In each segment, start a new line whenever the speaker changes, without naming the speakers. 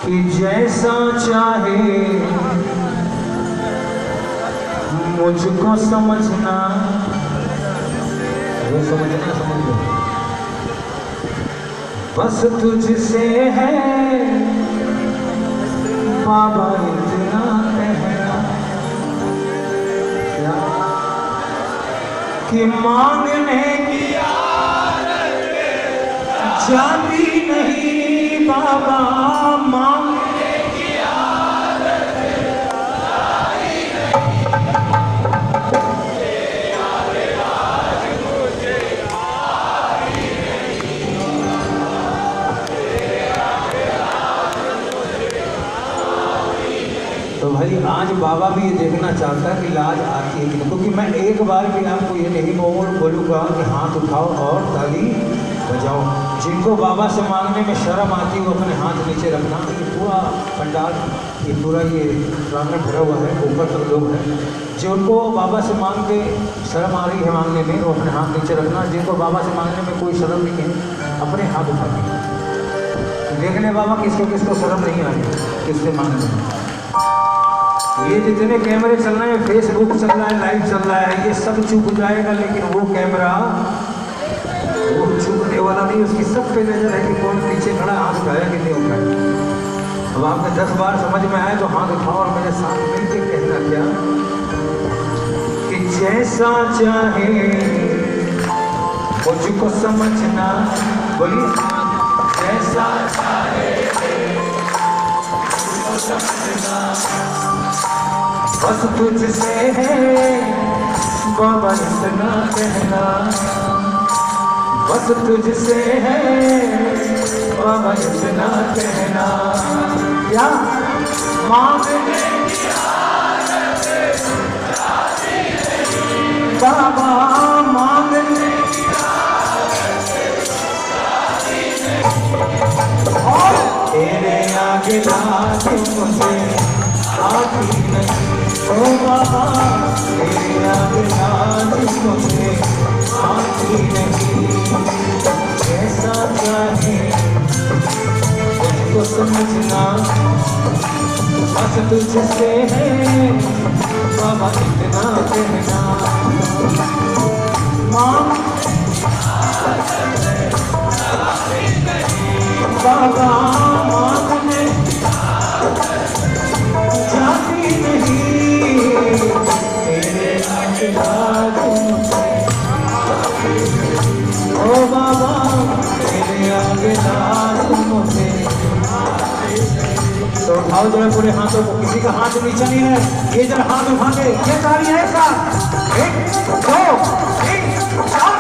कि जैसा चाहे मुझको समझना, वो समझना समझ लो, बस तुझसे है बाबा इतना कहना कि मांगने की जाती नहीं बाबा, मांगने की तो भाई आज बाबा भी ये देखना चाहता है कि लाज आती है कि नहीं, क्योंकि मैं एक बार भी आपको ये नहीं बोलूँगा कि हाथ उठाओ और ताली बजाओ। जिनको बाबा से मांगने में शर्म आती है वो अपने हाथ नीचे रखना। ये पूरा पंडाल, ये पूरा ये प्रांगण भरा हुआ है, ऊपर तक लोग हैं। जिनको बाबा से मांग के शर्म आ रही है मांगने में, वो अपने हाथ नीचे रखना। जिनको बाबा से मांगने में कोई शर्म नहीं है, अपने हाथ उठा के देखने बाबा किसको किसको शर्म नहीं आ रही किससे मांगने में। ये जितने कैमरे चल रहे हैं, फेसबुक चल रहा है, लाइव चल रहा है, ये सब चुप जाएगा, लेकिन वो कैमरा वो चुपने वाला नहीं, उसकी सब पे नजर है कि कौन पीछे खड़ा, हाथ उठाया कि नहीं उठाया। अब आपने 10 बार समझ में आया तो हाथ उठाओ और मेरे साथ मिलकर कहना क्या कि जैसा चाहे मुझको समझना। बोलिए जैसा चाहे मुझको समझना, बस तुझसे है बाबा इतना कहना, बस तुझसे है बाबा इतना कहना। क्या मांगने की आदत जाती नहीं बाबा, मांगने की आदत जाती नहीं, और तेरे आगे लाज मुझे आती नहीं ओ बाबा, तेरे आगे लाज मुझे आती नहीं। जैसा चाहे मुझको समझना, बस तुझसे है बाबा इतना कहना। बाबा मांगने जाती नहीं, तेरे आगे लाज मुझे ओ बाबा, तेरे आगे लाज मुझे। तो उठाओ जरा पूरे हाथों को, किसी का हाथ नीचे नहीं है, ये जरा हाथ उठा के ये ताली है ऐसा, 1 2 3 4।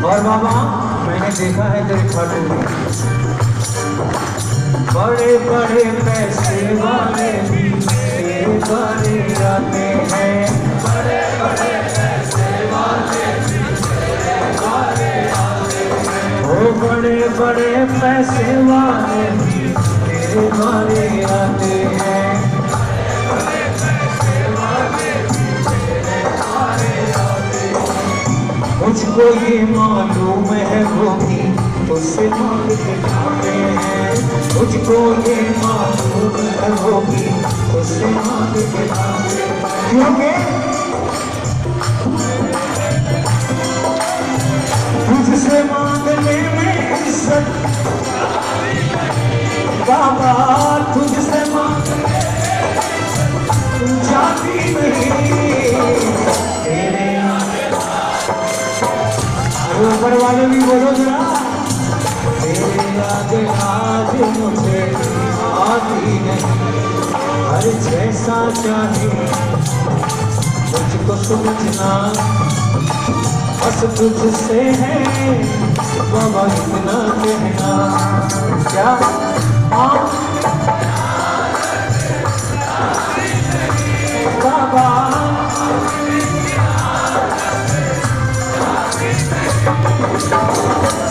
और बाबा मैंने देखा है तेरे खाते में बड़े बड़े पैसे वाले भी तेरे द्वारे आते हैं, बड़े बड़े पैसे वाले भी तेरे द्वारे आते हैं, ओ बड़े बड़े पैसे वाले भी तेरे द्वारे आते हैं, बड़े पैसे वाले भी तेरे द्वारे आते हैं। मुझको ये मालूम है वो भी उससे मांग के खाते हैं, मुझको ये मालूम है वो भी उससे मांग के खाते हैं, क्योंकि तुझसे मांगने में इज्जत बाबा, तुझसे मांगने जाती नहीं, तेरे ऊपर वाले भी बोलो जरा, तेरे आगे आज मुझे आती नहीं। हर जैसा चाहे मुझको समझना, बस तुझसे है बाबा इतना कहना क्या बाबा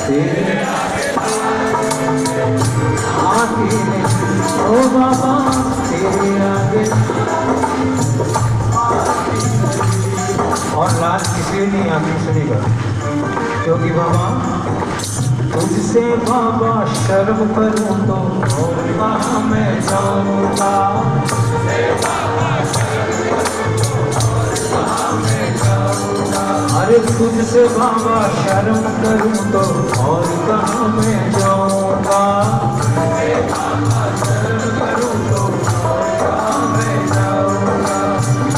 तेरे आगे ओ बाबा तेरे आगे। और लास्ट किसी नहीं आगे सुनेगा क्योंकि बाबा तुझसे बाबा शर्म करूं तो और कहाँ मैं जाऊंगा। अरे तुझसे बाबा शर्म करूं तो और कहाँ मैं जाऊंगा।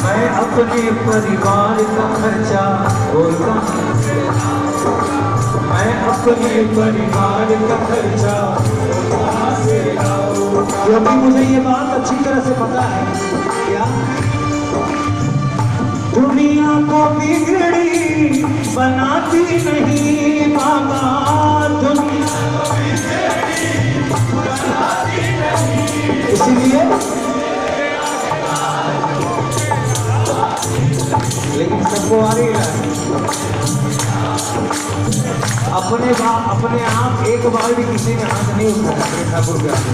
मैं अपने परिवार का खर्चा और मैं अपने परिवार का खर्चा क्योंकि मुझे ये बात अच्छी तरह से पता है क्या दुनिया को बिगड़ी बनाती नहीं बाबा। दुनिया को बिगड़ी बनाती नहीं इसलिए लेकिन सबको आ रही है अपने आप एक बार भी किसी ने हाथ नहीं उठाया ठाकुर के आगे।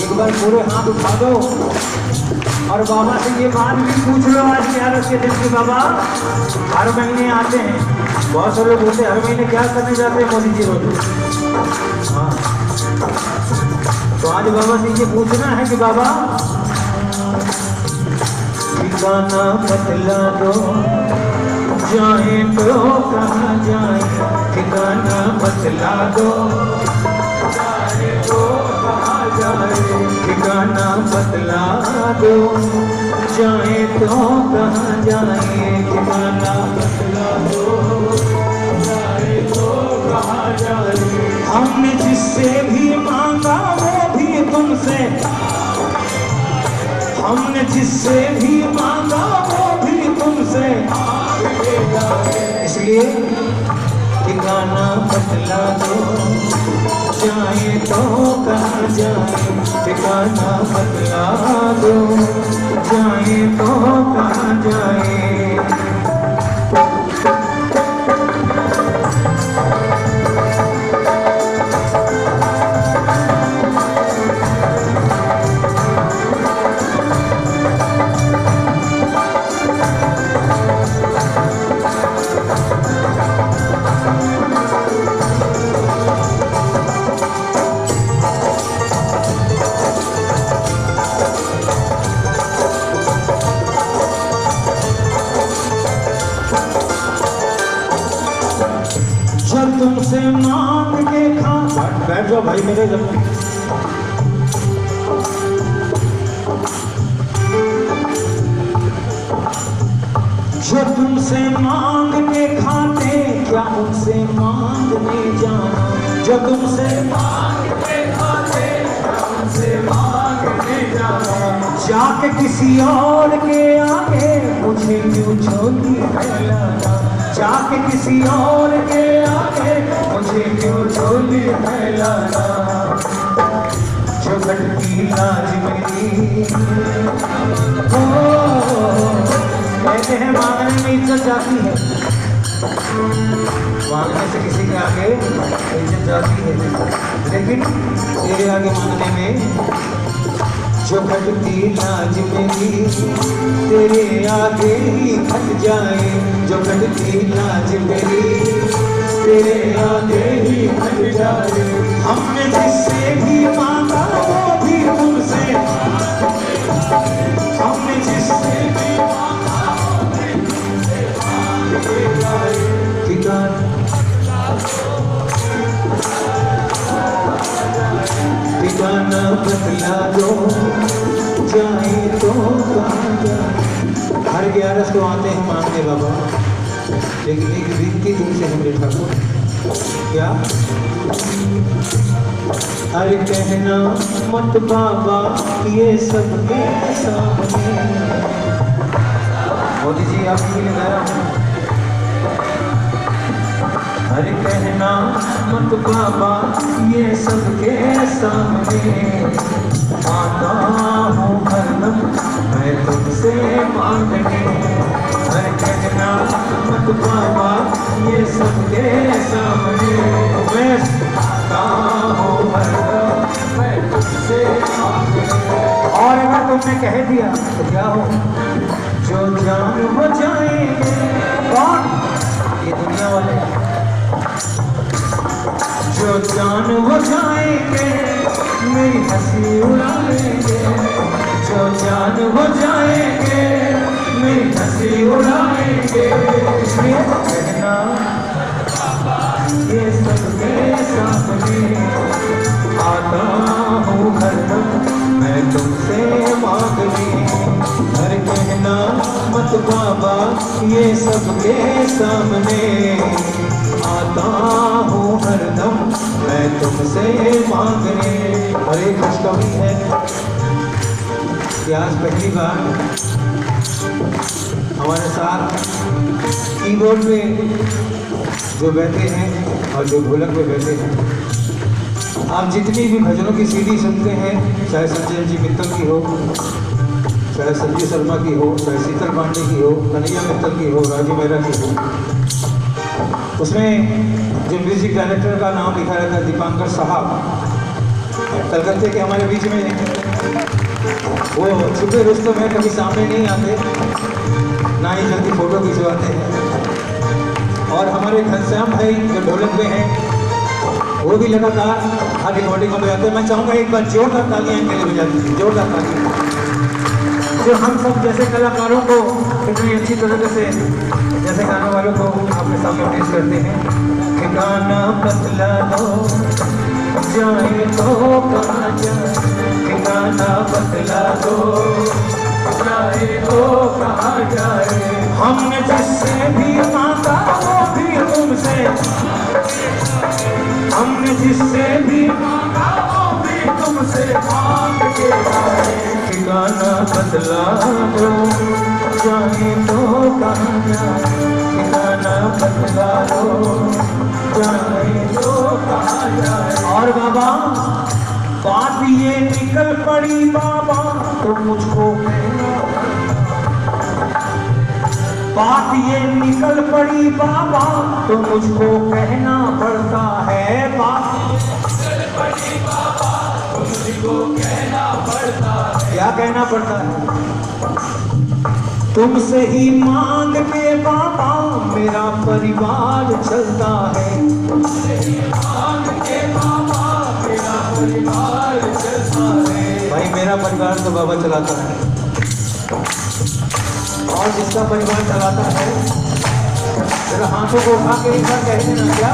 एक बार पूरे हाथ उठा दो और बाबा से ये बात भी पूछ लो आज 11 के दिन के बाबा हर महीने आते हैं। बहुत सारे लोग बोलते हैं हर महीने क्या करने जाते हैं मोदी जी रोज। हाँ तो आज बाबा से ये पूछना है कि बाबा ठिकाना बतला दो जाए तो कहाँ जाए। ठिकाना बतला दो जाए तो कहाँ जाए। ठिकाना बतला दो जाए तो कहाँ जाए। ठिकाना बतला दो जाए तो कहाँ जाए। हमने जिससे भी मांगा वो भी तुमसे हमने जिससे भी मांगा वो भी तुमसे इसलिए ठिकाना बतला दो जाए तो कहाँ जाए। ठिकाना बतला दो जाए तो कहाँ जाए। तुमसे मांग के खा बैठ जाओ भाई मेरे जब जो तुमसे मांग के खाते क्या उनसे मांगने जाना। जो तुमसे मांग के खाते क्या उनसे मांगने जाना। जाके किसी और के आगे मुझे क्यों छोटी फैलाना। जाके किसी और के आगे मुझे क्यों झोली फैलाना। जो घटती लाज मेरी हो कहते हैं मांगने में इज्जत जाती है। मांगने से किसी के आगे इज्जत जाती है लेकिन तेरे आगे मांगने में जो घटती लाज मेरी तेरे आगे ही घट जाए। जो घटती लाज मेरी तेरे आगे ही घट जाए। हमने जिससे भी मांगा वो भी तुमसे हमने जिससे भी मांगा वो भी तुमसे ठिकाना बतला दो जाए तो कहाँ जाए। हर 11 को आते हैं मांगने बाबा लेकिन एक विनती तुमसे हमरे ठाकुर क्या अरे कहना मत बाबा ये सब के सामने। मोदी जी आपके लिए गाया हूँ अरे कहना मत बाबा ये सबके सामने, आता हूँ हरदम मैं तुमसे मांगने। अरे कहना मत बाबा ये सबके सामने, मैं आता हूँ हरदम मैं तुमसे मांगने। और अगर तुमने कह दिया तो क्या हो, जो जान हो जाएंगे। कौन? ये दुनिया वाले। जो जान हो जाएंगे मेरी हंसी उड़ाएंगे, जो जान हो जाएंगे मेरी हंसी उड़ाएंगे। इसलिए कहना ये सबके सामने, आता हूँ हरदम मैं तुमसे मांगने। हर कहना मत बाबा ये सबके सामने, आता हूँ हरदम मैं तुमसे मांगने। और एक खुशखबरी है कि आज पहली बार हमारे साथ कीबोर्ड पे जो बैठे हैं और जो ढोलक पे बैठे हैं, आप जितनी भी भजनों की सीडी सुनते हैं, चाहे संजय जी मित्तल की हो, चाहे संजय शर्मा की हो, चाहे शीतल पांडे की हो, कन्हैया मित्तल की हो, राजू मेहरा की हो, उसमें जो म्यूजिक डायरेक्टर का नाम लिखा रहता है दीपांकर साहब, कलकत्ते के हमारे बीच में वो छुपे रुस्तम है, कभी सामने नहीं आते, ना ही जल्दी फोटो खिंचवाते हैं। और हमारे घनश्याम भाई जो ढोलक पे हैं, वो भी लगातार हर रिकॉर्डिंग में बजाते हैं। मैं चाहूँगा एक बार जोरदार तालियां इनके लिए बजा दीजिए, जोरदार तालियां, जो हम सब जैसे कलाकारों को कितनी अच्छी तरह से जैसे गाने वालों को आपके सामने पेश करते हैं। कि गाना बतला दो जाए तो कहाँ जाए, कि गाना बतला दो जाए तो कहाँ जाए। हमने जिससे भी मांगा वो भी तुमसे, हमने जिससे भी मांगा वो भी तुमसे मांग के आए। ठिकाना बदला दो जाए तो कहाँ जाए, ठिकाना बदला दो जाए तो कहाँ जाए। और बाबा बात ये निकल पड़ी बाबा तो मुझको कहना, बात ये निकल पड़ी बाबा तो मुझको कहना पड़ता है। बात निकल पड़ी बाबा तो मुझको कहना पड़ता है। क्या कहना पड़ता है? तुमसे ही मांग के बाबा मेरा परिवार चलता है, तुमसे ही मांग के बाबा मेरा परिवार चलता है। भाई मेरा परिवार तो बाबा चलाता है, और जिसका परिवार चलाता है जरा हाथों को उठा के एक बार कह देना क्या।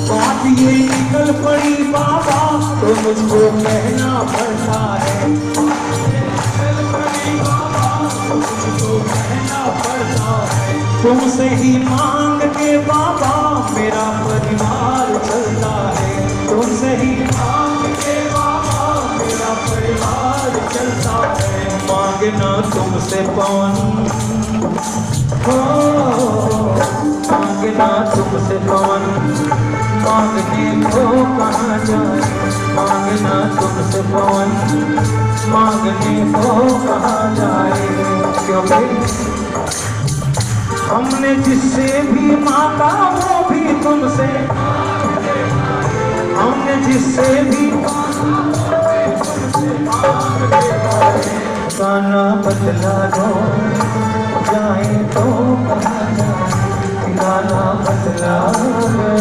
बात ये निकल पड़ी बाबा तो मुझको कहना पड़ता है, निकल पड़ी बाबा तो मुझको कहना पड़ता है। तुमसे ही मांग के बाबा मेरा परिवार चलता है, तुमसे ही मांग के बाबा मेरा परिवार चलता है। मांगना तुमसे पवन हो, मांगना तुमसे पवन मांगने को कहाँ जाए। मांगना तुमसे पवन मांगने को कहाँ जाए। क्योंकि हमने जिससे भी मांगा वो भी तुमसे, हमने जिससे भी गाना बदला दो जाए तो कहाँ जाए, गाना बदला दो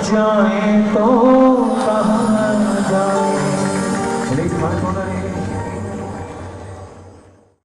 जाए तो कहाँ जाए।